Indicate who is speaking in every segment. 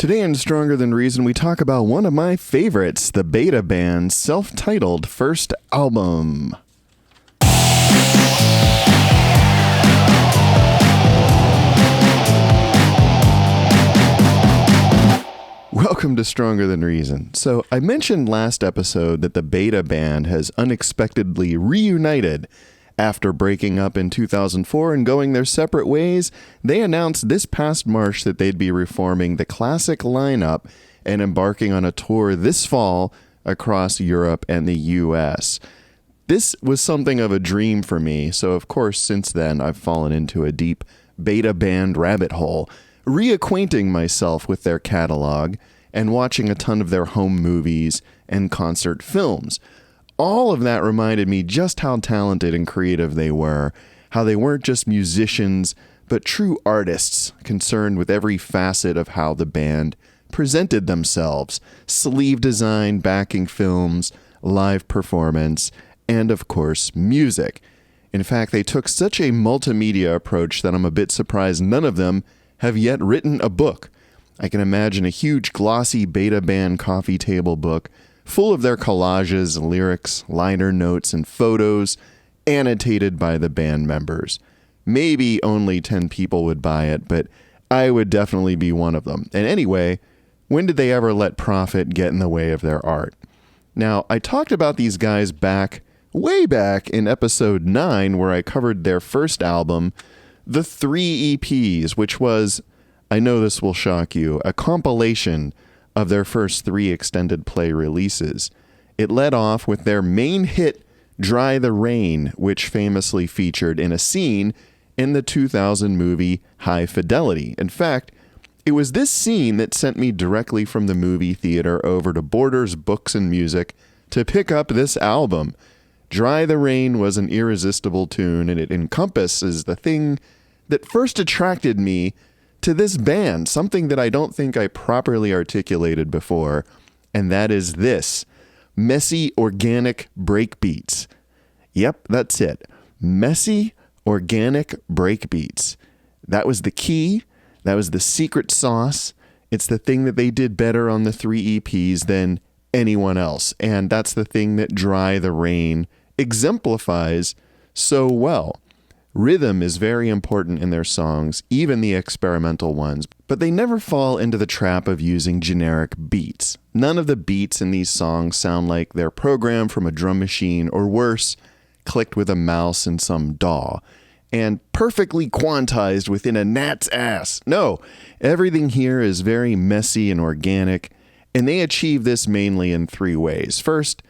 Speaker 1: Today in Stronger Than Reason, we talk about one of my favorites, the Beta Band's self-titled first album. Welcome to Stronger Than Reason. So, I mentioned last episode that the Beta Band has unexpectedly reunited. After breaking up in 2004 and going their separate ways, they announced this past March that they'd be reforming the classic lineup and embarking on a tour this fall across Europe and the US. This was something of a dream for me, so of course since then I've fallen into a deep Beta Band rabbit hole, reacquainting myself with their catalog and watching a ton of their home movies and concert films. All of that reminded me just how talented and creative they were, how they weren't just musicians, but true artists concerned with every facet of how the band presented themselves: sleeve design, backing films, live performance, and of course, music. In fact, they took such a multimedia approach that I'm a bit surprised none of them have yet written a book. I can imagine a huge glossy Beta Band coffee table book full of their collages, lyrics, liner notes, and photos annotated by the band members. Maybe only 10 people would buy it, but I would definitely be one of them. And anyway, when did they ever let profit get in the way of their art? Now, I talked about these guys way back in episode 9, where I covered their first album, The 3 EPs, which was, I know this will shock you, a compilation of their first 3 extended play releases. It led off with their main hit, Dry the Rain, which famously featured in a scene in the 2000 movie High Fidelity. In fact, it was this scene that sent me directly from the movie theater over to Borders Books and Music to pick up this album. Dry the Rain was an irresistible tune, and it encompasses the thing that first attracted me to this band, something that I don't think I properly articulated before, and that is this: messy, organic breakbeats. Yep, that's it. Messy, organic breakbeats. That was the key. That was the secret sauce. It's the thing that they did better on the 3 EPs than anyone else, and that's the thing that Dry the Rain exemplifies so well. Rhythm is very important in their songs, even the experimental ones, but they never fall into the trap of using generic beats. None of the beats in these songs sound like they're programmed from a drum machine, or worse, clicked with a mouse in some DAW, and perfectly quantized within a gnat's ass. No, everything here is very messy and organic, and they achieve this mainly in 3 ways. First,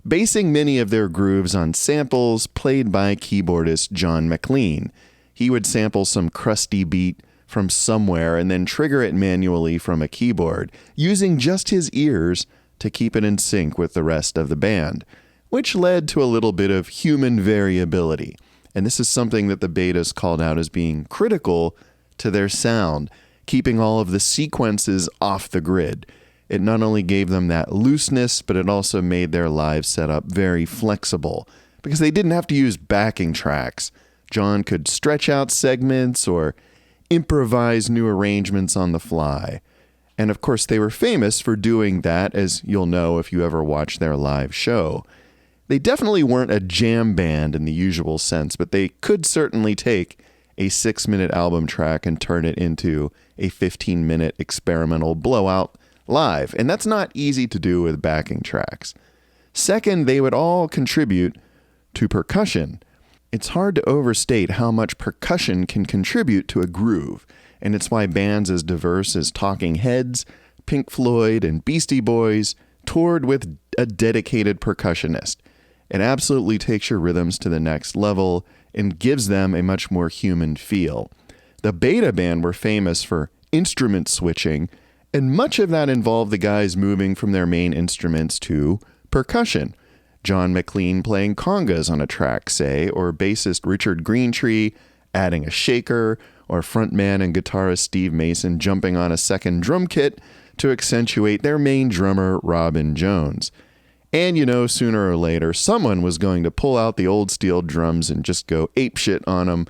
Speaker 1: basing many of their grooves on samples played by keyboardist John McLean. He would sample some crusty beat from somewhere and then trigger it manually from a keyboard, using just his ears to keep it in sync with the rest of the band, which led to a little bit of human variability. And this is something that the Betas called out as being critical to their sound, keeping all of the sequences off the grid. It not only gave them that looseness, but it also made their live setup very flexible, because they didn't have to use backing tracks. John could stretch out segments or improvise new arrangements on the fly. And of course, they were famous for doing that, as you'll know if you ever watch their live show. They definitely weren't a jam band in the usual sense, but they could certainly take a 6-minute album track and turn it into a 15-minute experimental blowout live, and that's not easy to do with backing tracks. Second, they would all contribute to percussion. It's hard to overstate how much percussion can contribute to a groove, and it's why bands as diverse as Talking Heads, Pink Floyd, and Beastie Boys toured with a dedicated percussionist. It absolutely takes your rhythms to the next level and gives them a much more human feel. The Beta Band were famous for instrument switching, and much of that involved the guys moving from their main instruments to percussion. John McLean playing congas on a track, say, or bassist Richard Greentree adding a shaker, or frontman and guitarist Steve Mason jumping on a second drum kit to accentuate their main drummer, Robin Jones. And you know, sooner or later, someone was going to pull out the old steel drums and just go apeshit on them.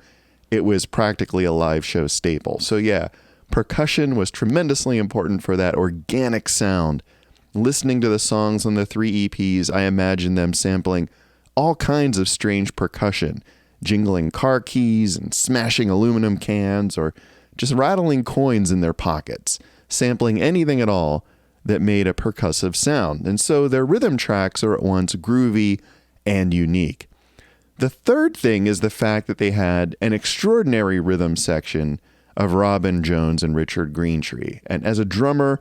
Speaker 1: It was practically a live show staple. So yeah, Percussion was tremendously important for that organic sound. Listening to the songs on the 3 EPs, I imagine them sampling all kinds of strange percussion, jingling car keys and smashing aluminum cans, or just rattling coins in their pockets, sampling anything at all that made a percussive sound. And so their rhythm tracks are at once groovy and unique. The third thing is the fact that they had an extraordinary rhythm section of Robin Jones and Richard Greentree. And as a drummer,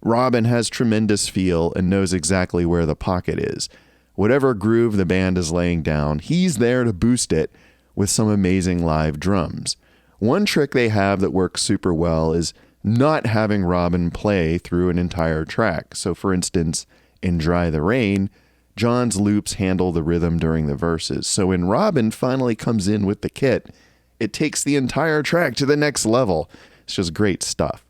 Speaker 1: Robin has tremendous feel and knows exactly where the pocket is. Whatever groove the band is laying down, he's there to boost it with some amazing live drums. One trick they have that works super well is not having Robin play through an entire track. So for instance, in Dry the Rain, John's loops handle the rhythm during the verses. So when Robin finally comes in with the kit, it takes the entire track to the next level. It's just great stuff.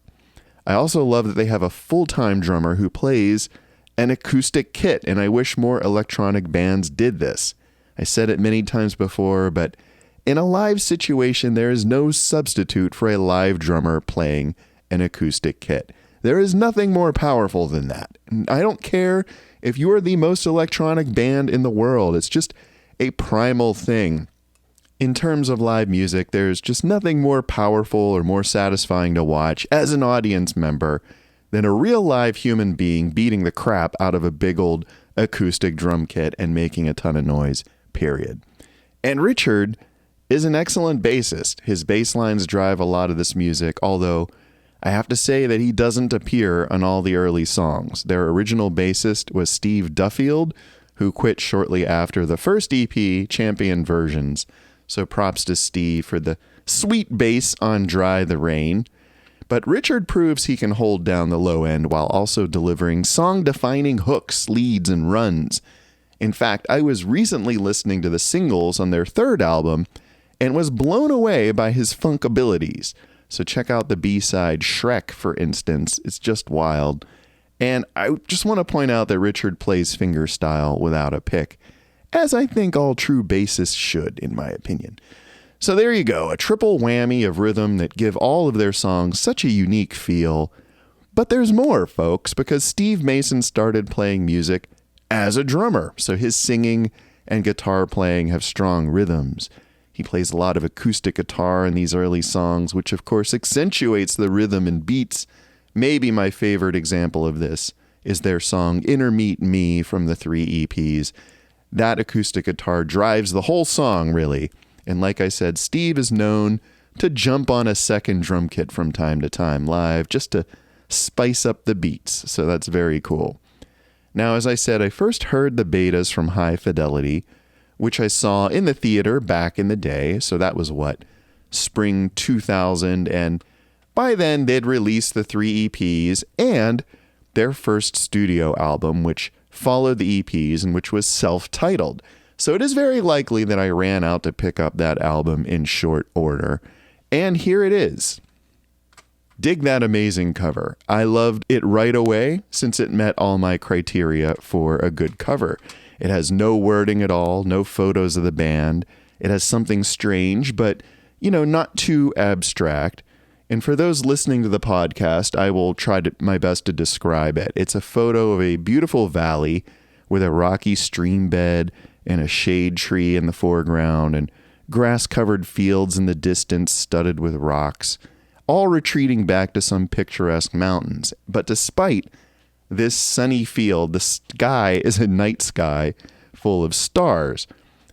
Speaker 1: I also love that they have a full-time drummer who plays an acoustic kit, and I wish more electronic bands did this. I said it many times before, but in a live situation, there is no substitute for a live drummer playing an acoustic kit. There is nothing more powerful than that. I don't care if you are the most electronic band in the world. It's just a primal thing. In terms of live music, there's just nothing more powerful or more satisfying to watch as an audience member than a real live human being beating the crap out of a big old acoustic drum kit and making a ton of noise, period. And Richard is an excellent bassist. His bass lines drive a lot of this music, although I have to say that he doesn't appear on all the early songs. Their original bassist was Steve Duffield, who quit shortly after the first EP, Champion Versions. So props to Steve for the sweet bass on Dry the Rain. But Richard proves he can hold down the low end while also delivering song-defining hooks, leads, and runs. In fact, I was recently listening to the singles on their third album and was blown away by his funk abilities. So check out the B-side Shrek, for instance. It's just wild. And I just want to point out that Richard plays fingerstyle without a pick, as I think all true bassists should, in my opinion. So there you go, a triple whammy of rhythm that give all of their songs such a unique feel. But there's more, folks, because Steve Mason started playing music as a drummer, so his singing and guitar playing have strong rhythms. He plays a lot of acoustic guitar in these early songs, which of course accentuates the rhythm and beats. Maybe my favorite example of this is their song Intermeet Me from the 3 EPs. That acoustic guitar drives the whole song, really. And like I said, Steve is known to jump on a second drum kit from time to time live just to spice up the beats. So that's very cool. Now, as I said, I first heard the betas from High Fidelity, which I saw in the theater back in the day. So that was spring 2000. And by then they'd released the 3 EPs and their first studio album, which followed the EPs and which was self-titled. So it is very likely that I ran out to pick up that album in short order. And here it is. Dig that amazing cover. I loved it right away since it met all my criteria for a good cover. It has no wording at all, no photos of the band. It has something strange, but, not too abstract. And for those listening to the podcast, I will try my best to describe it. It's a photo of a beautiful valley with a rocky stream bed and a shade tree in the foreground and grass-covered fields in the distance studded with rocks, all retreating back to some picturesque mountains. But despite this sunny field, the sky is a night sky full of stars.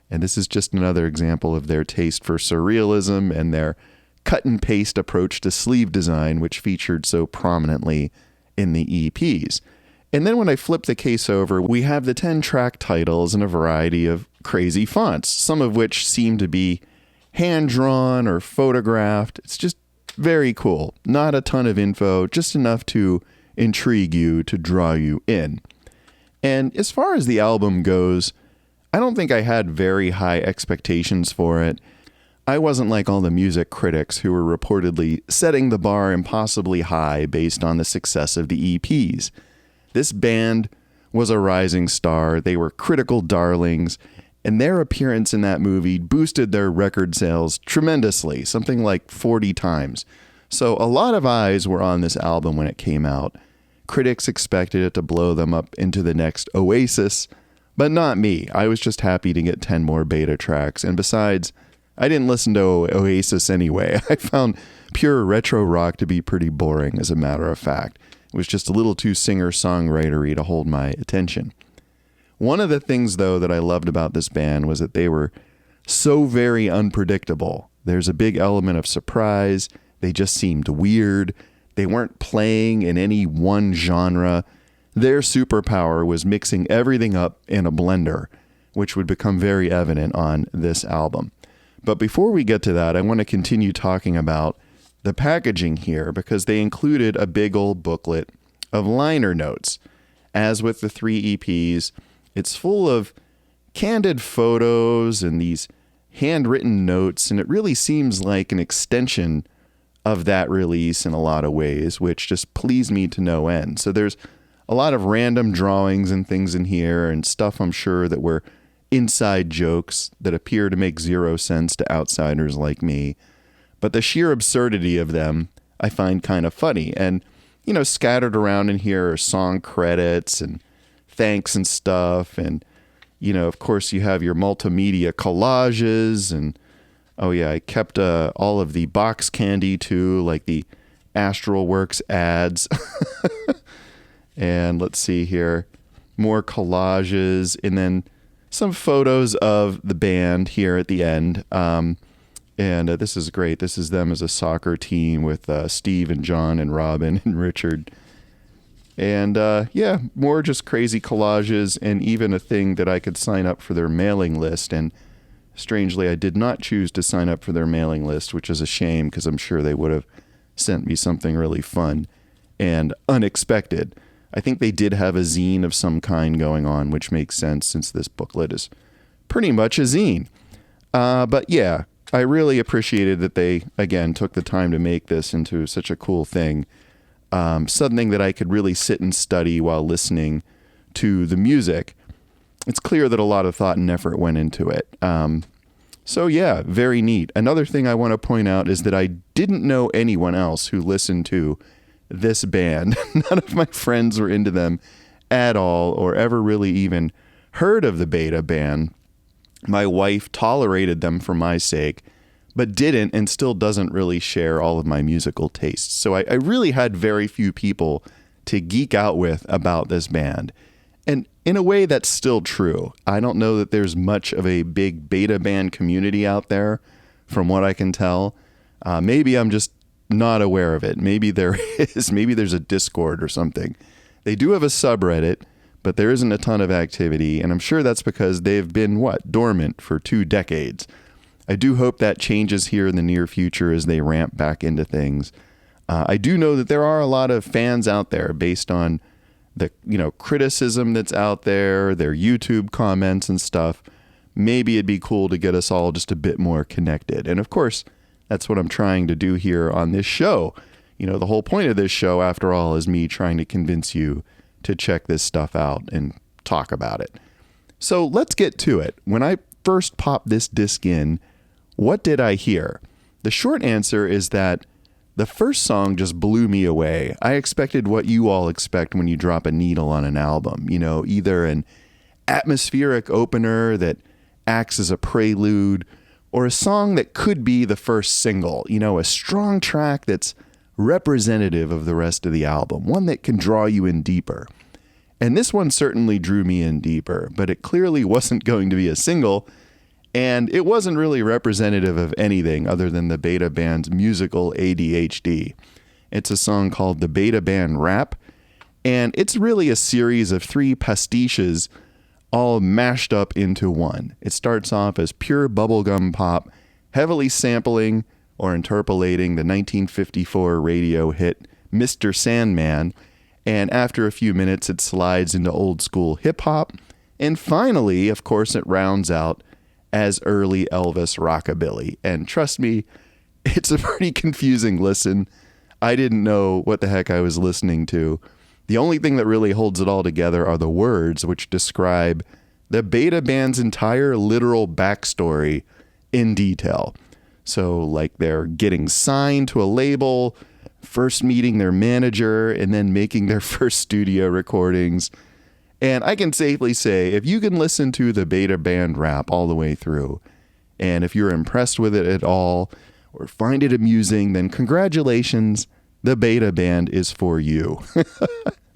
Speaker 1: And this is just another example of their taste for surrealism and their cut-and-paste approach to sleeve design, which featured so prominently in the EPs. And then when I flip the case over, we have the 10-track titles in a variety of crazy fonts, some of which seem to be hand-drawn or photographed. It's just very cool. Not a ton of info, just enough to intrigue you, to draw you in. And as far as the album goes, I don't think I had very high expectations for it. I wasn't like all the music critics who were reportedly setting the bar impossibly high based on the success of the EPs. This band was a rising star. They were critical darlings, and their appearance in that movie boosted their record sales tremendously, something like 40 times. So a lot of eyes were on this album when it came out. Critics expected it to blow them up into the next Oasis, but not me. I was just happy to get 10 more beta tracks. And besides, I didn't listen to Oasis anyway. I found pure retro rock to be pretty boring, as a matter of fact. It was just a little too singer-songwritery to hold my attention. One of the things, though, that I loved about this band was that they were so very unpredictable. There's a big element of surprise. They just seemed weird. They weren't playing in any one genre. Their superpower was mixing everything up in a blender, which would become very evident on this album. But before we get to that, I want to continue talking about the packaging here, because they included a big old booklet of liner notes. As with the 3 EPs, it's full of candid photos and these handwritten notes, and it really seems like an extension of that release in a lot of ways, which just pleased me to no end. So there's a lot of random drawings and things in here, and stuff I'm sure that were inside jokes that appear to make zero sense to outsiders like me. But the sheer absurdity of them I find kind of funny. And, you know, scattered around in here are song credits and thanks and stuff. And, you know, of course, you have your multimedia collages. And, oh, yeah, I kept all of the box candy, too, like the Astral Works ads. And let's see here. More collages. And then some photos of the band here at the end. And this is great. This is them as a soccer team with Steve and John and Robin and Richard. And yeah, more just crazy collages, and even a thing that I could sign up for their mailing list. And strangely, I did not choose to sign up for their mailing list, which is a shame, because I'm sure they would have sent me something really fun and unexpected. I think they did have a zine of some kind going on, which makes sense since this booklet is pretty much a zine. But yeah, I really appreciated that they, again, took the time to make this into such a cool thing. Something that I could really sit and study while listening to the music. It's clear that a lot of thought and effort went into it. So yeah, very neat. Another thing I want to point out is that I didn't know anyone else who listened to this band. None of my friends were into them at all, or ever really even heard of the Beta Band. My wife tolerated them for my sake, but didn't and still doesn't really share all of my musical tastes. So I really had very few people to geek out with about this band. And in a way, that's still true. I don't know that there's much of a big Beta Band community out there, from what I can tell. Maybe I'm just not aware of it. Maybe there is. Maybe there's a Discord or something. They do have a subreddit, but there isn't a ton of activity, and I'm sure that's because they've been, dormant for 2 decades. I do hope that changes here in the near future as they ramp back into things. I do know that there are a lot of fans out there based on the, criticism that's out there, their YouTube comments and stuff. Maybe it'd be cool to get us all just a bit more connected. And of course, that's what I'm trying to do here on this show. The whole point of this show, after all, is me trying to convince you to check this stuff out and talk about it. So let's get to it. When I first popped this disc in, what did I hear? The short answer is that the first song just blew me away. I expected what you all expect when you drop a needle on an album. Either an atmospheric opener that acts as a prelude, or a song that could be the first single, a strong track that's representative of the rest of the album, one that can draw you in deeper. And this one certainly drew me in deeper, but it clearly wasn't going to be a single, and it wasn't really representative of anything other than the Beta Band's musical ADHD. It's a song called The Beta Band Rap, and it's really a series of 3 pastiches all mashed up into one. It starts off as pure bubblegum pop, heavily sampling or interpolating the 1954 radio hit Mr. Sandman, and after a few minutes it slides into old school hip hop, and finally, of course, it rounds out as early Elvis rockabilly. And trust me, it's a pretty confusing listen. I didn't know what the heck I was listening to. The only thing that really holds it all together are the words, which describe the Beta Band's entire literal backstory in detail. So like they're getting signed to a label, first meeting their manager, and then making their first studio recordings. And I can safely say, if you can listen to the Beta Band rap all the way through, and if you're impressed with it at all, or find it amusing, then congratulations, the Beta Band is for you.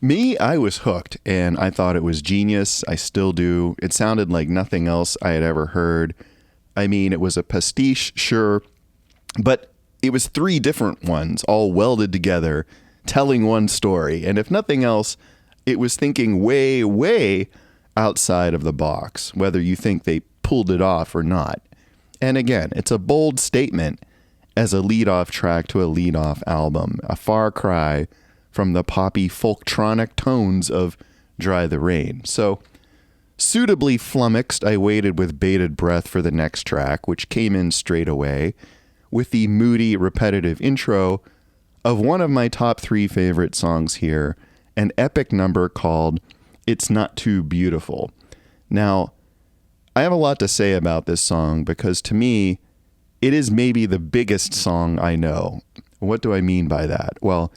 Speaker 1: Me, I was hooked, and I thought it was genius. I still do. It sounded like nothing else I had ever heard. I mean, it was a pastiche, sure, but it was 3 different ones, all welded together, telling one story. And if nothing else, it was thinking way, way outside of the box, whether you think they pulled it off or not. And again, it's a bold statement as a lead-off track to a lead-off album, a far cry from the poppy folktronic tones of Dry the Rain. So, suitably flummoxed, I waited with bated breath for the next track, which came in straight away, with the moody, repetitive intro of one of my top 3 favorite songs here, an epic number called It's Not Too Beautiful. Now, I have a lot to say about this song because to me, it is maybe the biggest song I know. What do I mean by that? Well,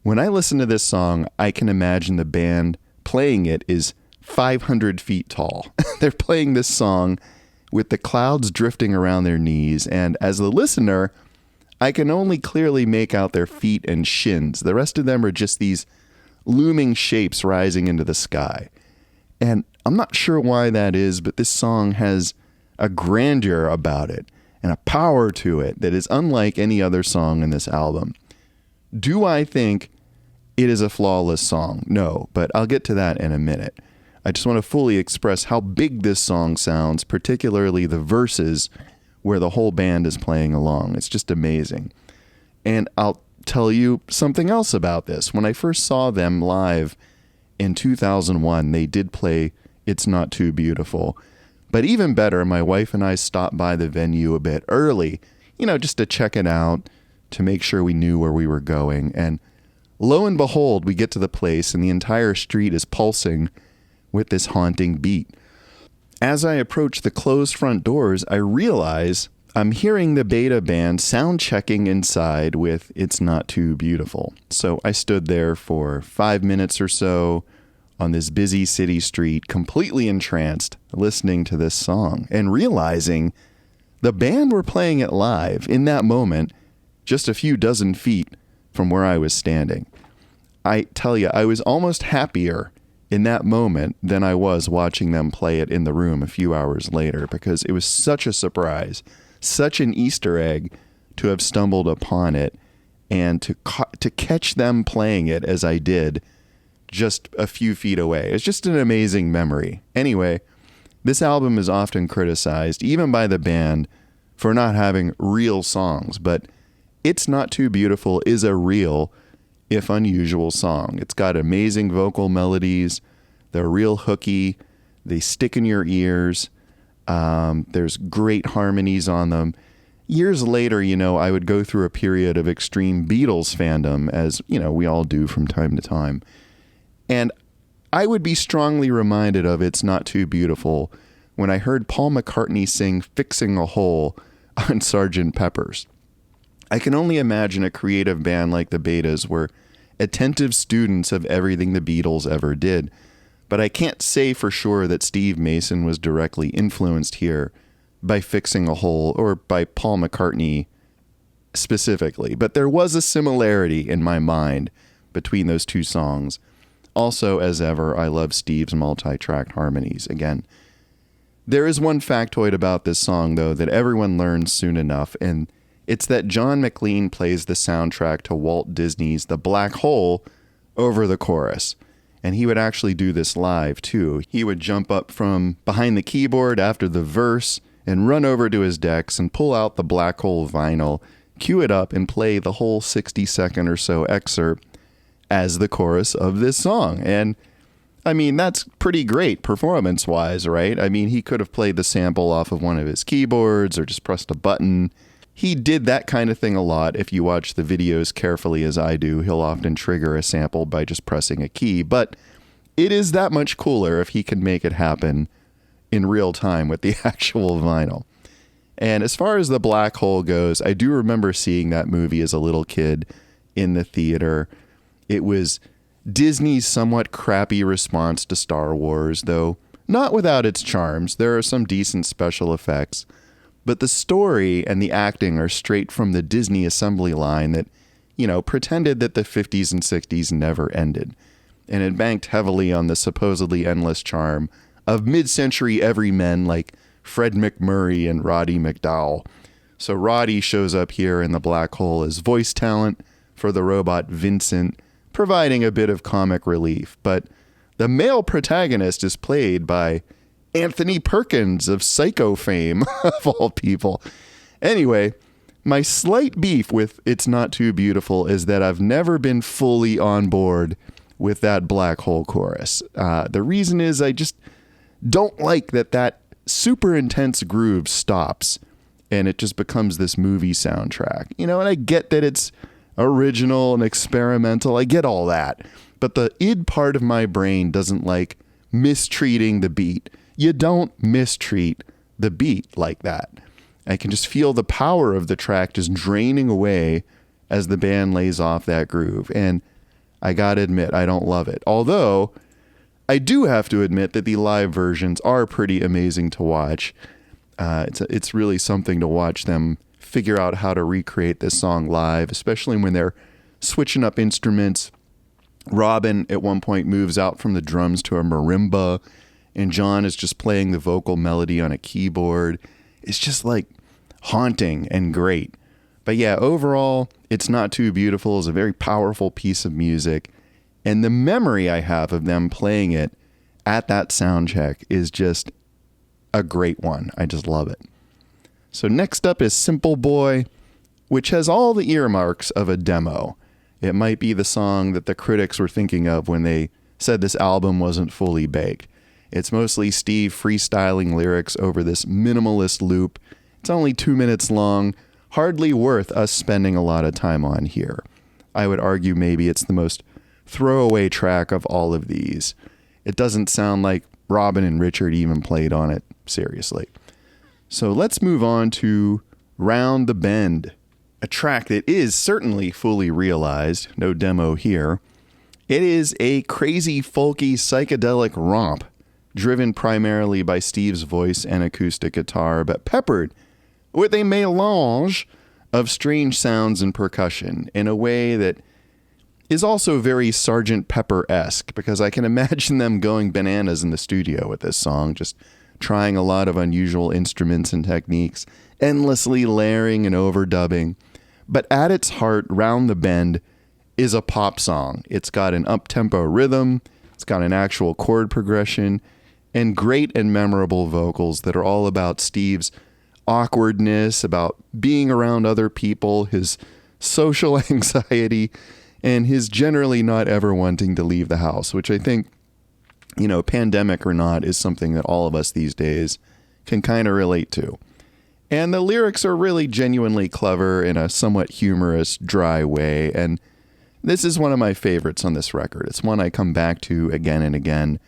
Speaker 1: when I listen to this song, I can imagine the band playing it is 500 feet tall. They're playing this song with the clouds drifting around their knees, and as a listener, I can only clearly make out their feet and shins. The rest of them are just these looming shapes rising into the sky. And I'm not sure why that is, but this song has a grandeur about it and a power to it that is unlike any other song in this album. Do I think it is a flawless song? No, but I'll get to that in a minute. I just want to fully express how big this song sounds, particularly the verses where the whole band is playing along. It's just amazing. And I'll tell you something else about this. When I first saw them live in 2001, they did play It's Not Too Beautiful. But even better, my wife and I stopped by the venue a bit early, just to check it out, to make sure we knew where we were going. And lo and behold, we get to the place and the entire street is pulsing with this haunting beat. As I approach the closed front doors, I realize I'm hearing the Beta Band sound checking inside with It's Not Too Beautiful. So I stood there for 5 minutes or so on this busy city street, completely entranced, listening to this song and realizing the band were playing it live in that moment, just a few dozen feet from where I was standing. I tell you, I was almost happier in that moment than I was watching them play it in the room a few hours later, because it was such a surprise, such an Easter egg to have stumbled upon it and to catch them playing it as I did just a few feet away. It's just an amazing memory. Anyway, this album is often criticized, even by the band, for not having real songs, but It's Not Too Beautiful is a real, if unusual, song. It's got amazing vocal melodies. They're real hooky. They stick in your ears. There's great harmonies on them. Years later, I would go through a period of extreme Beatles fandom, as, we all do from time to time. And I would be strongly reminded of It's Not Too Beautiful when I heard Paul McCartney sing Fixing a Hole on Sgt. Pepper's. I can only imagine a creative band like the Betas were attentive students of everything the Beatles ever did. But I can't say for sure that Steve Mason was directly influenced here by Fixing a Hole or by Paul McCartney specifically. But there was a similarity in my mind between those two songs. Also, as ever, I love Steve's multi-tracked harmonies. Again, there is one factoid about this song, though, that everyone learns soon enough, and it's that John McLean plays the soundtrack to Walt Disney's The Black Hole over the chorus. And he would actually do this live, too. He would jump up from behind the keyboard after the verse and run over to his decks and pull out the Black Hole vinyl, cue it up, and play the whole 60-second or so excerpt as the chorus of this song. And, I mean, that's pretty great performance-wise, right? I mean, he could have played the sample off of one of his keyboards or just pressed a button. He did that kind of thing a lot. If you watch the videos carefully as I do, he'll often trigger a sample by just pressing a key. But it is that much cooler if he can make it happen in real time with the actual vinyl. And as far as The Black Hole goes, I do remember seeing that movie as a little kid in the theater. It was Disney's somewhat crappy response to Star Wars, though not without its charms. There are some decent special effects, but the story and the acting are straight from the Disney assembly line that, pretended that the 50s and 60s never ended. And it banked heavily on the supposedly endless charm of mid-century everymen like Fred McMurray and Roddy McDowall. So Roddy shows up here in The Black Hole as voice talent for the robot Vincent, providing a bit of comic relief. But the male protagonist is played by Anthony Perkins of Psycho fame, of all people. Anyway, my slight beef with It's Not Too Beautiful is that I've never been fully on board with that Black Hole chorus. The reason is I just don't like that super intense groove stops and it just becomes this movie soundtrack. And I get that it's original and experimental. I get all that. But the id part of my brain doesn't like mistreating the beat. You don't mistreat the beat like that. I can just feel the power of the track just draining away as the band lays off that groove. And I gotta admit, I don't love it. Although, I do have to admit that the live versions are pretty amazing to watch. It's really something to watch them figure out how to recreate this song live, especially when they're switching up instruments. Robin at one point moves out from the drums to a marimba, and John is just playing the vocal melody on a keyboard. It's just like haunting and great. But yeah, overall, It's Not Too Beautiful is a very powerful piece of music. And the memory I have of them playing it at that sound check is just a great one. I just love it. So next up is Simple Boy, which has all the earmarks of a demo. It might be the song that the critics were thinking of when they said this album wasn't fully baked. It's mostly Steve freestyling lyrics over this minimalist loop. It's only 2 minutes long, hardly worth us spending a lot of time on here. I would argue maybe it's the most throwaway track of all of these. It doesn't sound like Robin and Richard even played on it seriously. So let's move on to Round the Bend, a track that is certainly fully realized, no demo here. It is a crazy, folky, psychedelic romp, driven primarily by Steve's voice and acoustic guitar, but peppered with a melange of strange sounds and percussion in a way that is also very Sgt. Pepper-esque, because I can imagine them going bananas in the studio with this song, just trying a lot of unusual instruments and techniques, endlessly layering and overdubbing. But at its heart, Round the Bend is a pop song. It's got an up-tempo rhythm, it's got an actual chord progression, and great and memorable vocals that are all about Steve's awkwardness, about being around other people, his social anxiety, and his generally not ever wanting to leave the house, which I think, pandemic or not, is something that all of us these days can kind of relate to. And the lyrics are really genuinely clever in a somewhat humorous, dry way, and this is one of my favorites on this record. It's one I come back to again and again.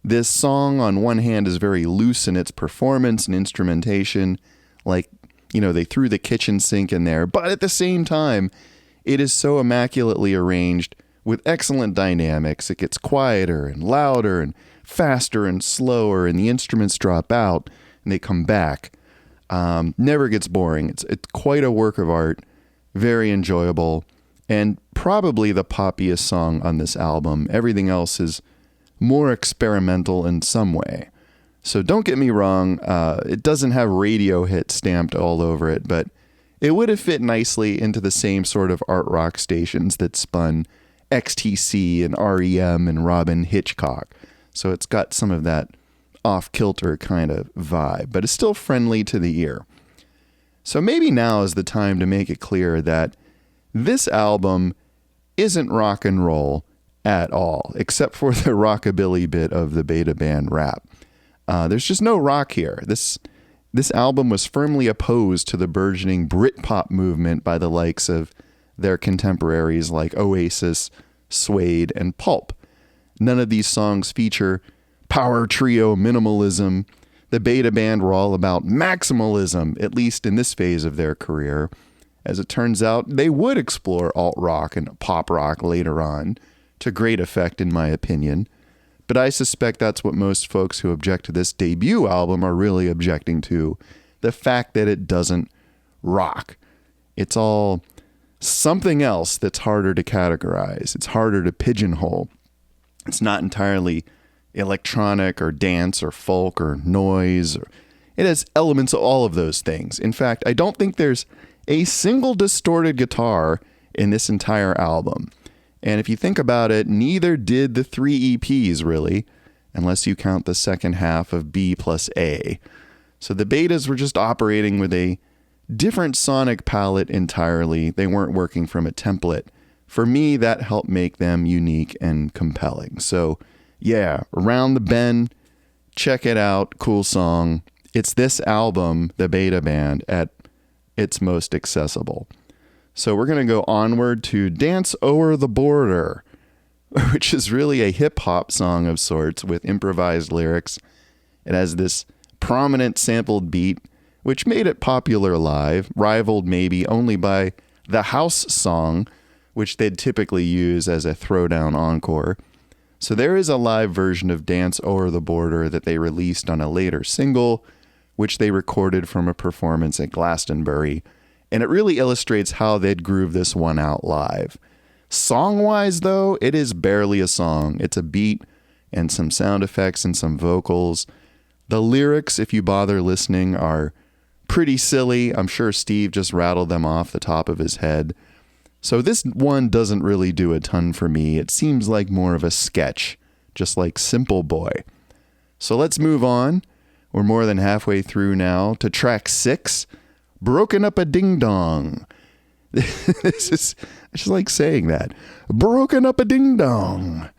Speaker 1: This song, on one hand, is very loose in its performance and instrumentation, like, they threw the kitchen sink in there, but at the same time, it is so immaculately arranged with excellent dynamics. It gets quieter and louder and faster and slower, and the instruments drop out and they come back. Never gets boring. It's quite a work of art, very enjoyable, and probably the poppiest song on this album. Everything else is more experimental in some way. So don't get me wrong, it doesn't have radio hit stamped all over it, but it would have fit nicely into the same sort of art rock stations that spun XTC and REM and Robin Hitchcock. So it's got some of that off-kilter kind of vibe, but it's still friendly to the ear. So maybe now is the time to make it clear that this album isn't rock and roll at all, except for the rockabilly bit of the Beta Band rap. There's just no rock here. This album was firmly opposed to the burgeoning Britpop movement by the likes of their contemporaries like Oasis, Suede, and Pulp. None of these songs feature power trio minimalism, the Beta Band were all about maximalism, at least in this phase of their career. As it turns out, they would explore alt-rock and pop rock later on, to great effect in my opinion. But I suspect that's what most folks who object to this debut album are really objecting to, the fact that it doesn't rock. It's all something else that's harder to categorize. It's harder to pigeonhole. It's not entirely electronic or dance or folk or noise. It has elements of all of those things. In fact, I don't think there's a single distorted guitar in this entire album. And if you think about it, neither did the 3 EPs really, unless you count the second half of B plus A. So the Betas were just operating with a different sonic palette entirely. They weren't working from a template. For me, that helped make them unique and compelling. So yeah, Around the Bend, check it out, cool song. It's this album, the Beta Band, at its most accessible. So we're going to go onward to Dance O'er the Border, which is really a hip-hop song of sorts with improvised lyrics. It has this prominent sampled beat, which made it popular live, rivaled maybe only by the house song, which they'd typically use as a throwdown encore. So there is a live version of Dance O'er the Border that they released on a later single, which they recorded from a performance at Glastonbury. And it really illustrates how they'd groove this one out live. Song-wise, though, it is barely a song. It's a beat and some sound effects and some vocals. The lyrics, if you bother listening, are pretty silly. I'm sure Steve just rattled them off the top of his head. So this one doesn't really do a ton for me. It seems like more of a sketch, just like Simple Boy. So let's move on. We're more than halfway through now to track 6, Broken Up a Ding Dong. I just like saying that. Broken Up a Ding Dong.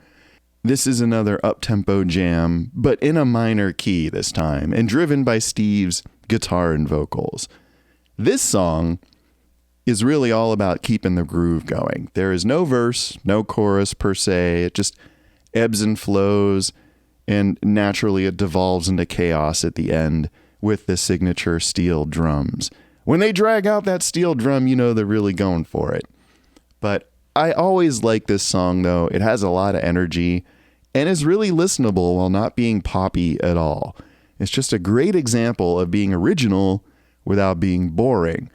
Speaker 1: This is another up-tempo jam, but in a minor key this time, and driven by Steve's guitar and vocals. This song is really all about keeping the groove going. There is no verse, no chorus per se. It just ebbs and flows, and naturally it devolves into chaos at the end with the signature steel drums. When they drag out that steel drum, you know they're really going for it. But I always like this song, though. It has a lot of energy and is really listenable while not being poppy at all. It's just a great example of being original without being boring.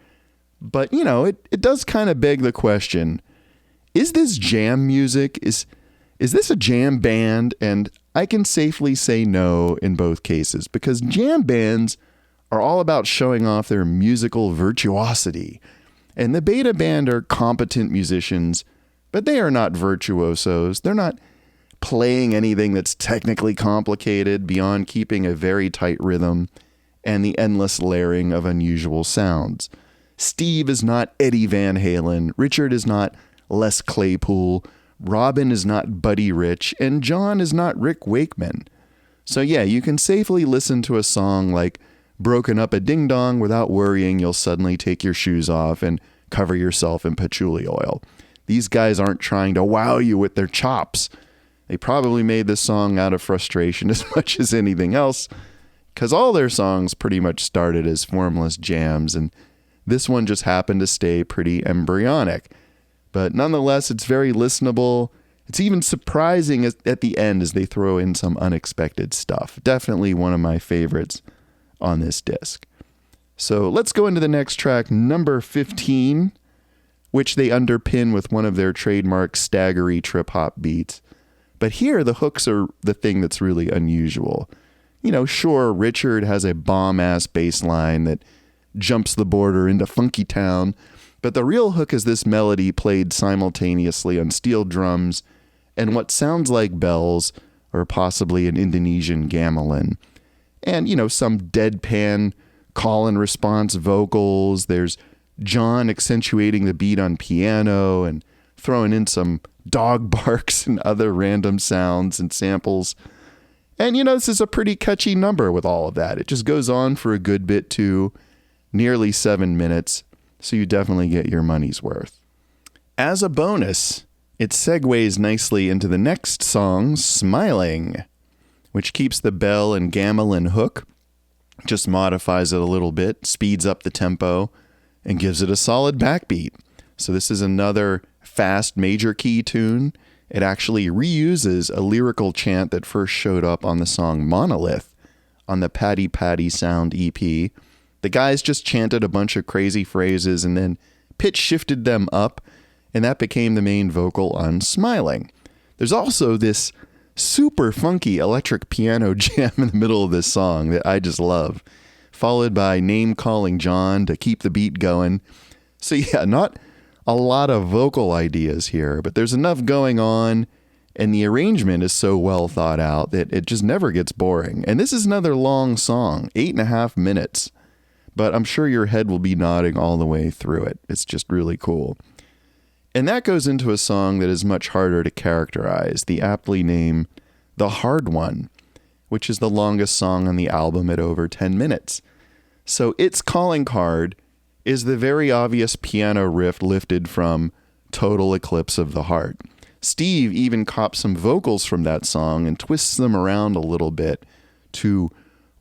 Speaker 1: But, you know, it does kind of beg the question, is this jam music? Is this a jam band? And I can safely say no in both cases, because jam bands are all about showing off their musical virtuosity. And the Beta Band are competent musicians, but they are not virtuosos. They're not playing anything that's technically complicated beyond keeping a very tight rhythm and the endless layering of unusual sounds. Steve is not Eddie Van Halen, Richard is not Les Claypool, Robin is not Buddy Rich, and John is not Rick Wakeman. So yeah, you can safely listen to a song like Broken Up a Ding Dong without worrying you'll suddenly take your shoes off and cover yourself in patchouli oil. These guys aren't trying to wow you with their chops. They probably made this song out of frustration as much as anything else, because all their songs pretty much started as formless jams, and this one just happened to stay pretty embryonic. But nonetheless, it's very listenable. It's even surprising at the end as they throw in some unexpected stuff. Definitely one of my favorites on this disc. So let's go into the next track, number 15, which they underpin with one of their trademark staggery trip-hop beats. But here, the hooks are the thing that's really unusual. You know, sure, Richard has a bomb-ass bass line that jumps the border into Funky Town, but the real hook is this melody played simultaneously on steel drums and what sounds like bells, or possibly an Indonesian gamelan. And, you know, some deadpan call and response vocals. There's John accentuating the beat on piano and throwing in some dog barks and other random sounds and samples. And, you know, this is a pretty catchy number with all of that. It just goes on for a good bit too, nearly 7 minutes, so you definitely get your money's worth. As a bonus, it segues nicely into the next song, Smiling, which keeps the bell and gamelan hook, just modifies it a little bit, speeds up the tempo, and gives it a solid backbeat. So this is another fast major key tune. It actually reuses a lyrical chant that first showed up on the song Monolith on the Patty Patty Sound EP. The guys just chanted a bunch of crazy phrases and then pitch shifted them up, and that became the main vocal on Smiling. There's also this super funky electric piano jam in the middle of this song that I just love, followed by Name Calling John to keep the beat going. So yeah, not a lot of vocal ideas here, but there's enough going on, and the arrangement is so well thought out that it just never gets boring. And this is another long song, 8.5 minutes, but I'm sure your head will be nodding all the way through it. It's just really cool. And that goes into a song that is much harder to characterize, the aptly named The Hard One, which is the longest song on the album at over 10 minutes. So its calling card is the very obvious piano riff lifted from Total Eclipse of the Heart. Steve even cops some vocals from that song and twists them around a little bit to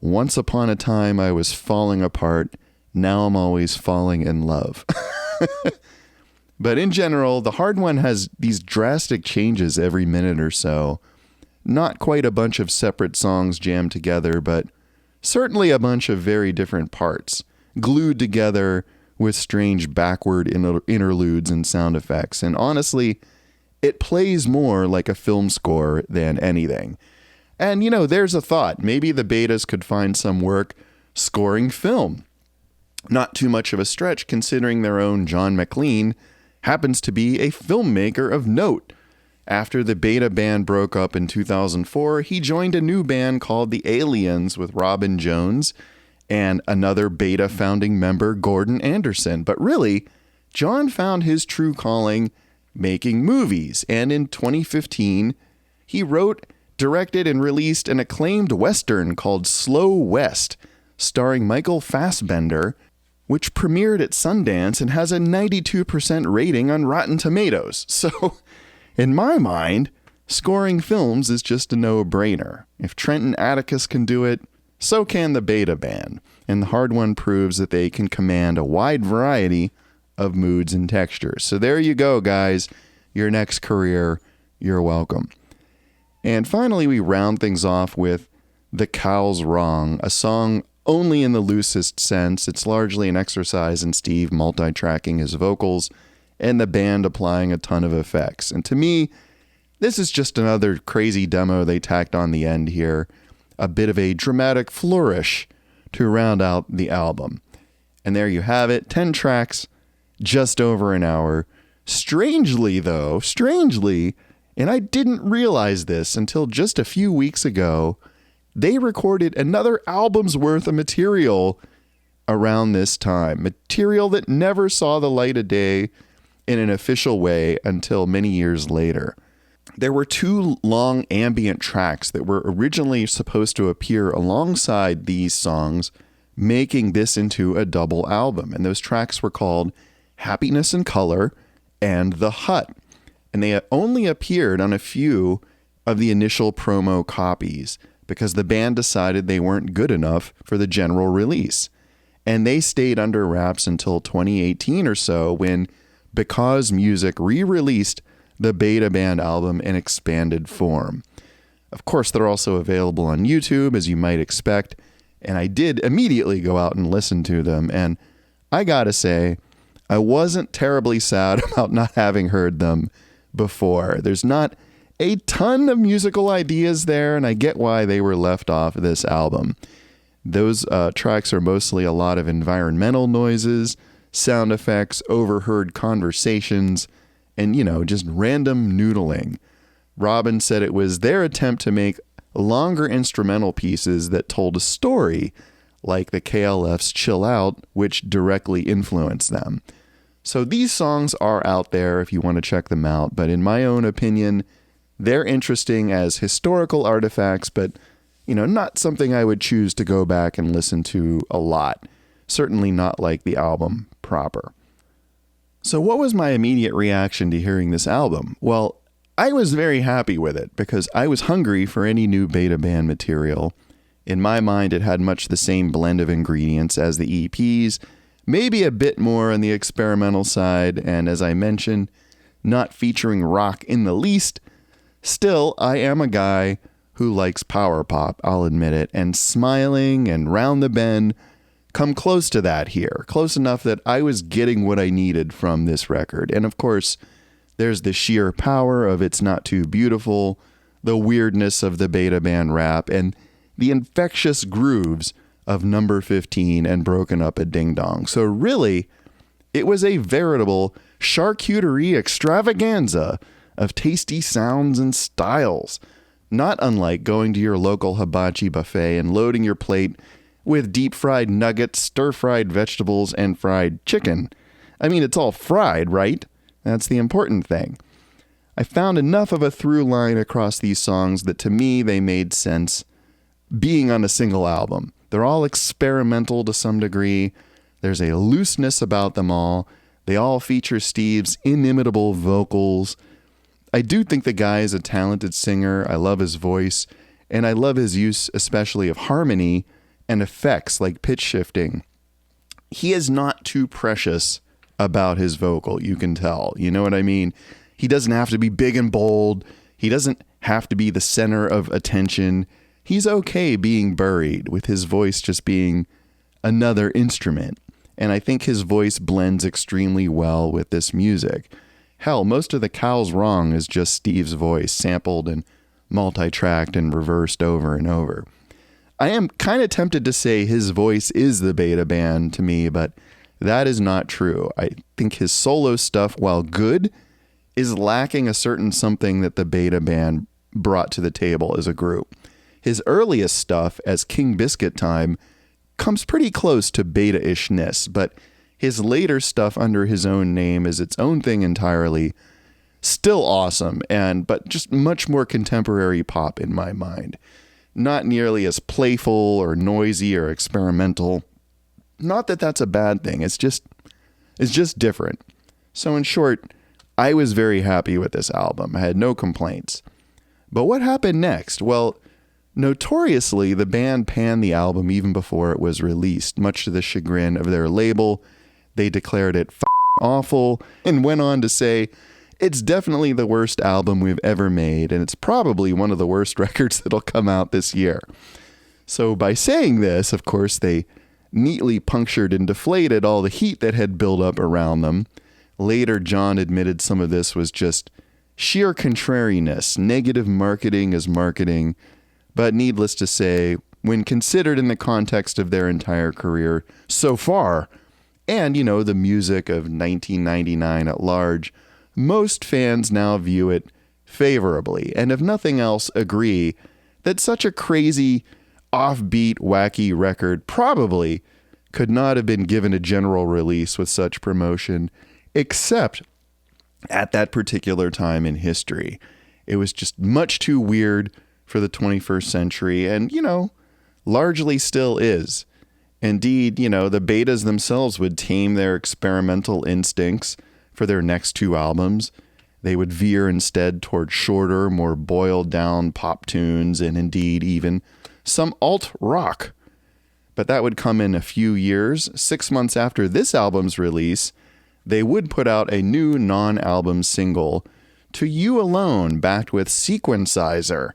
Speaker 1: Once Upon a Time I Was Falling Apart, Now I'm Always Falling in Love. But in general, The Hard One has these drastic changes every minute or so. Not quite a bunch of separate songs jammed together, but certainly a bunch of very different parts, glued together with strange backward interludes and sound effects. And honestly, it plays more like a film score than anything. And, there's a thought. Maybe the Betas could find some work scoring film. Not too much of a stretch, considering their own John McLean happens to be a filmmaker of note. After the Beta band broke up in 2004, he joined a new band called the Aliens with Robin Jones and another Beta founding member, Gordon Anderson. But really, John found his true calling making movies. And in 2015, he wrote, directed, and released an acclaimed Western called Slow West, starring Michael Fassbender, which premiered at Sundance and has a 92% rating on Rotten Tomatoes. So, in my mind, scoring films is just a no-brainer. If Trenton Atticus can do it, so can the Beta band. And The Hard One proves that they can command a wide variety of moods and textures. So there you go, guys. Your next career, you're welcome. And finally, we round things off with The Cow's Wrong, a song only in the loosest sense. It's largely an exercise in Steve multi-tracking his vocals and the band applying a ton of effects. And to me, this is just another crazy demo they tacked on the end here. A bit of a dramatic flourish to round out the album. And there you have it, 10 tracks, just over an hour. Strangely, and I didn't realize this until just a few weeks ago, they recorded another album's worth of material around this time. Material that never saw the light of day in an official way until many years later. There were 2 long ambient tracks that were originally supposed to appear alongside these songs, making this into a double album. And those tracks were called Happiness and Color and The Hut. And they only appeared on a few of the initial promo copies because the band decided they weren't good enough for the general release. And they stayed under wraps until 2018 or so when Because Music re-released the Beta Band album in expanded form. Of course, they're also available on YouTube, as you might expect, and I did immediately go out and listen to them, and I gotta say, I wasn't terribly sad about not having heard them before. There's not a ton of musical ideas there, and I get why they were left off this album. Those tracks are mostly a lot of environmental noises, sound effects, overheard conversations, and, just random noodling. Robin said it was their attempt to make longer instrumental pieces that told a story, like the KLF's Chill Out, which directly influenced them. So these songs are out there if you want to check them out, but in my own opinion, they're interesting as historical artifacts, but, not something I would choose to go back and listen to a lot. Certainly not like the album proper. So what was my immediate reaction to hearing this album? Well, I was very happy with it because I was hungry for any new Beta Band material. In my mind, it had much the same blend of ingredients as the EPs, maybe a bit more on the experimental side, and as I mentioned, not featuring rock in the least. Still, I am a guy who likes power pop, I'll admit it, and Smiling and Round the Bend come close to that here, close enough that I was getting what I needed from this record. And of course, there's the sheer power of It's Not Too Beautiful, the weirdness of the Beta Band rap, and the infectious grooves of Number 15 and Broken Up a Ding Dong. So really, it was a veritable charcuterie extravaganza of tasty sounds and styles, not unlike going to your local hibachi buffet and loading your plate with deep-fried nuggets, stir-fried vegetables, and fried chicken. I mean, it's all fried, right? That's the important thing. I found enough of a through line across these songs that to me they made sense being on a single album. They're all experimental to some degree. There's a looseness about them all. They all feature Steve's inimitable vocals. I do think the guy is a talented singer. I love his voice, and I love his use especially of harmony and effects like pitch shifting. He is not too precious about his vocal, you can tell. You know what I mean? He doesn't have to be big and bold. He doesn't have to be the center of attention. He's okay being buried, with his voice just being another instrument. And I think his voice blends extremely well with this music. Hell, most of the Cow's Wrong is just Steve's voice, sampled and multi-tracked and reversed over and over. I am kind of tempted to say his voice is the Beta Band to me, but that is not true. I think his solo stuff, while good, is lacking a certain something that the Beta Band brought to the table as a group. His earliest stuff, as King Biscuit Time, comes pretty close to beta-ishness, but his later stuff under his own name is its own thing entirely. Still awesome, but just much more contemporary pop in my mind. Not nearly as playful or noisy or experimental. Not that that's a bad thing. It's just different. So in short, I was very happy with this album. I had no complaints. But what happened next? Well, notoriously, the band panned the album even before it was released, much to the chagrin of their label. They declared it awful and went on to say, it's definitely the worst album we've ever made, and it's probably one of the worst records that'll come out this year. So by saying this, of course, they neatly punctured and deflated all the heat that had built up around them. Later, John admitted some of this was just sheer contrariness. Negative marketing is marketing. But needless to say, when considered in the context of their entire career so far, and, the music of 1999 at large, most fans now view it favorably, and if nothing else, agree that such a crazy, offbeat, wacky record probably could not have been given a general release with such promotion, except at that particular time in history. It was just much too weird for the 21st century, and, largely still is. Indeed, the Betas themselves would tame their experimental instincts for their next two albums. They would veer instead toward shorter, more boiled down pop tunes, and indeed even some alt rock. But that would come in a few years. 6 months after this album's release, they would put out a new non-album single, To You Alone, backed with Sequinsizer,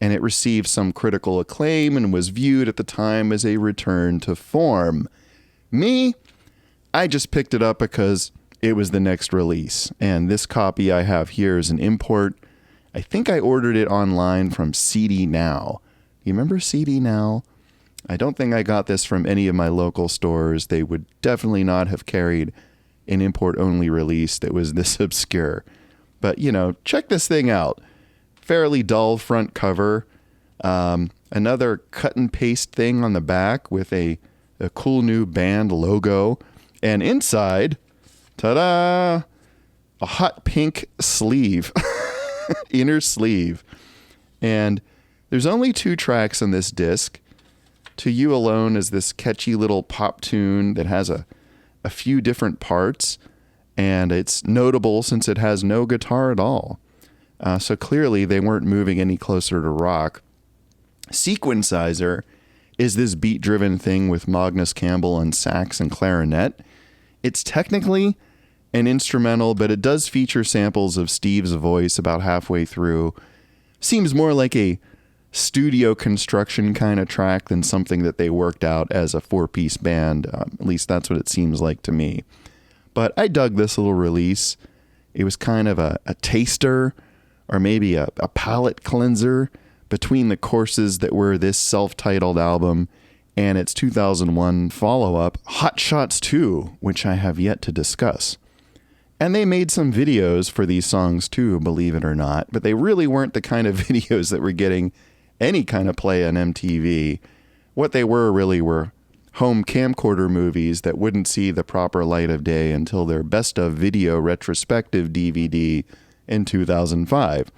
Speaker 1: and it received some critical acclaim and was viewed at the time as a return to form. Me, I just picked it up because it was the next release, and this copy I have here is an import. I think I ordered it online from CD Now. You remember CD Now? I don't think I got this from any of my local stores. They would definitely not have carried an import-only release that was this obscure. But, check this thing out. Fairly dull front cover. Another cut and paste thing on the back with a cool new band logo. And inside, ta-da, a hot pink sleeve, inner sleeve. And there's only 2 tracks on this disc. To You Alone is this catchy little pop tune that has a few different parts. And it's notable since it has no guitar at all. So clearly they weren't moving any closer to rock. Sequinsizer is this beat-driven thing with Magnus Campbell on sax and clarinet. It's technically an instrumental, but it does feature samples of Steve's voice about halfway through. Seems more like a studio construction kind of track than something that they worked out as a 4-piece band. At least that's what it seems like to me. But I dug this little release. It was kind of a taster, or maybe a palate cleanser between the courses that were this self-titled album and its 2001 follow-up, Hot Shots 2, which I have yet to discuss. And they made some videos for these songs too, believe it or not, but they really weren't the kind of videos that were getting any kind of play on MTV. What they really were home camcorder movies that wouldn't see the proper light of day until their best of video retrospective DVD in 2005.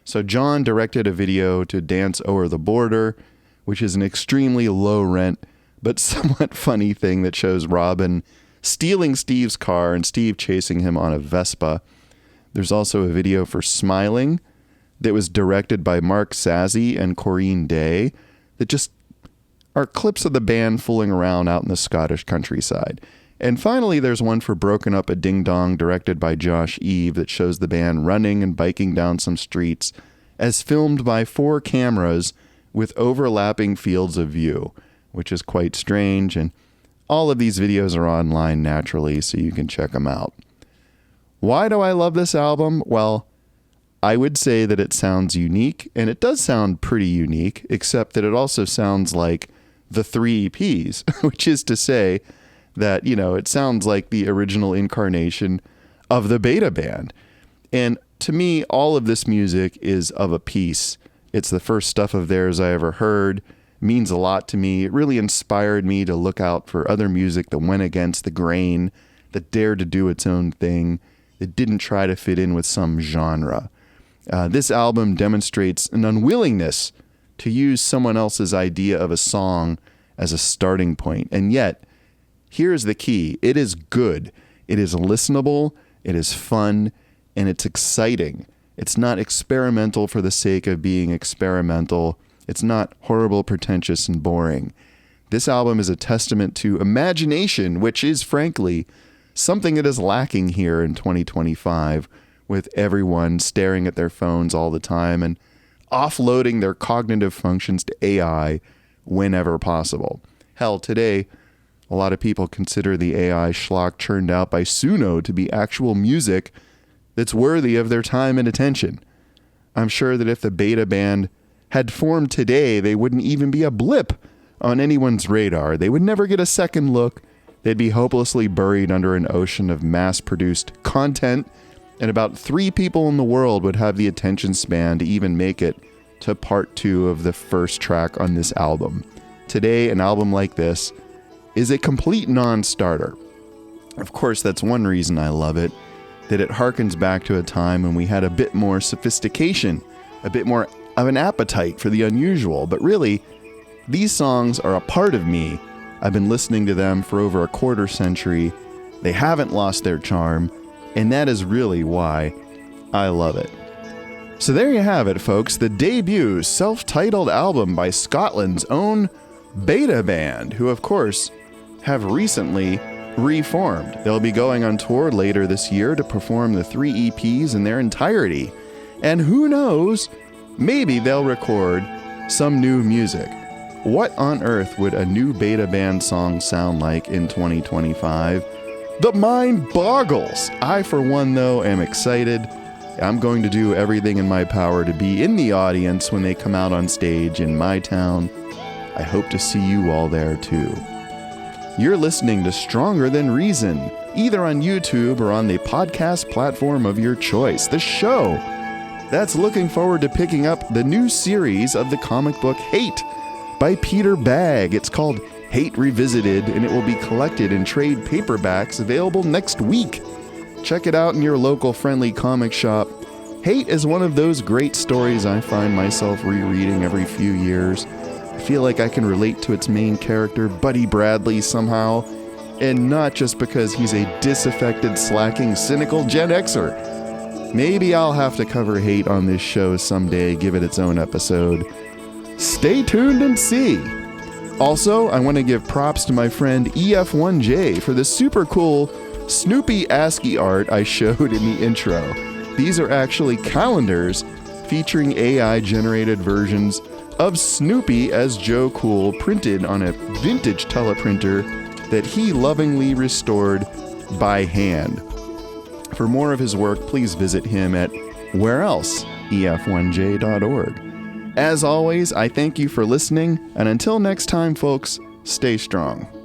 Speaker 1: So John directed a video to Dance O'er the Border, which is an extremely low rent but somewhat funny thing that shows Robin stealing Steve's car and Steve chasing him on a Vespa. There's also a video for Smiling that was directed by Mark Sazzi and Corinne Day that just are clips of the band fooling around out in the Scottish countryside. And finally, there's one for Broken Up a Ding Dong directed by Josh Eve that shows the band running and biking down some streets as filmed by 4 cameras with overlapping fields of view, which is quite strange. And all of these videos are online naturally, so you can check them out. Why do I love this album? Well, I would say that it sounds unique, and it does sound pretty unique, except that it also sounds like the 3 EPs, which is to say that, it sounds like the original incarnation of the Beta Band. And to me, all of this music is of a piece. It's the first stuff of theirs I ever heard. Means a lot to me. It really inspired me to look out for other music that went against the grain, that dared to do its own thing, that didn't try to fit in with some genre. This album demonstrates an unwillingness to use someone else's idea of a song as a starting point. And yet, here's the key. It is good. It is listenable. It is fun. And it's exciting. It's not experimental for the sake of being experimental. It's not horrible, pretentious, and boring. This album is a testament to imagination, which is, frankly, something that is lacking here in 2025, with everyone staring at their phones all the time and offloading their cognitive functions to AI whenever possible. Hell, today, a lot of people consider the AI schlock churned out by Suno to be actual music that's worthy of their time and attention. I'm sure that if the Beta Band had formed today, they wouldn't even be a blip on anyone's radar. They would never get a second look. They'd be hopelessly buried under an ocean of mass-produced content, and about 3 people in the world would have the attention span to even make it to part 2 of the first track on this album. Today, an album like this is a complete non-starter. Of course, that's one reason I love it, that it harkens back to a time when we had a bit more sophistication, a bit more of an appetite for the unusual. But really, these songs are a part of me. I've been listening to them for over a quarter century. They haven't lost their charm, and that is really why I love it. So there you have it, folks, the debut self-titled album by Scotland's own Beta Band, who of course have recently reformed. They'll be going on tour later this year to perform the 3 EPs in their entirety. And who knows, maybe they'll record some new music. What on earth would a new Beta Band song sound like in 2025? The mind boggles. I, for one, though, am excited. I'm going to do everything in my power to be in the audience when they come out on stage in my town. I hope to see you all there, too. You're listening to Stronger Than Reason, either on YouTube or on the podcast platform of your choice. The show that's looking forward to picking up the new series of the comic book Hate by Peter Bagg. It's called Hate Revisited, and it will be collected in trade paperbacks available next week. Check it out in your local friendly comic shop. Hate is one of those great stories I find myself rereading every few years. I feel like I can relate to its main character, Buddy Bradley, somehow, and not just because he's a disaffected, slacking, cynical Gen Xer. Maybe I'll have to cover Hate on this show someday, give it its own episode. Stay tuned and see. Also, I want to give props to my friend EF1J for the super cool Snoopy ASCII art I showed in the intro. These are actually calendars featuring AI-generated versions of Snoopy as Joe Cool printed on a vintage teleprinter that he lovingly restored by hand. For more of his work, please visit him at whereelsef1j.org. As always, I thank you for listening, and until next time, folks, stay strong.